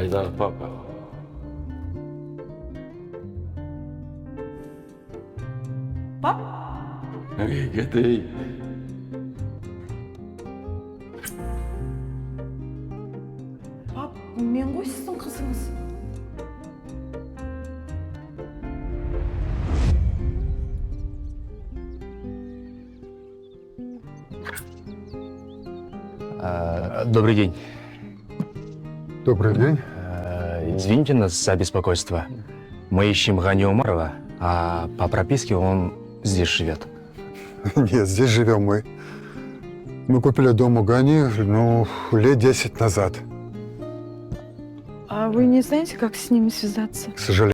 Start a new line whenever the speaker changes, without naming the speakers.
Айдар папа.
Пап?
Кетей.
Пап, мен ғой сіздің қызыңыз.
Добрый день.
Добрый день.
Извините нас за беспокойство. Мы ищем Гани Умарова, а по прописке он здесь живет.
Нет, здесь живем мы. Мы купили дом у Гани, лет 10 назад.
А вы не знаете, как с ними связаться?
К сожалению.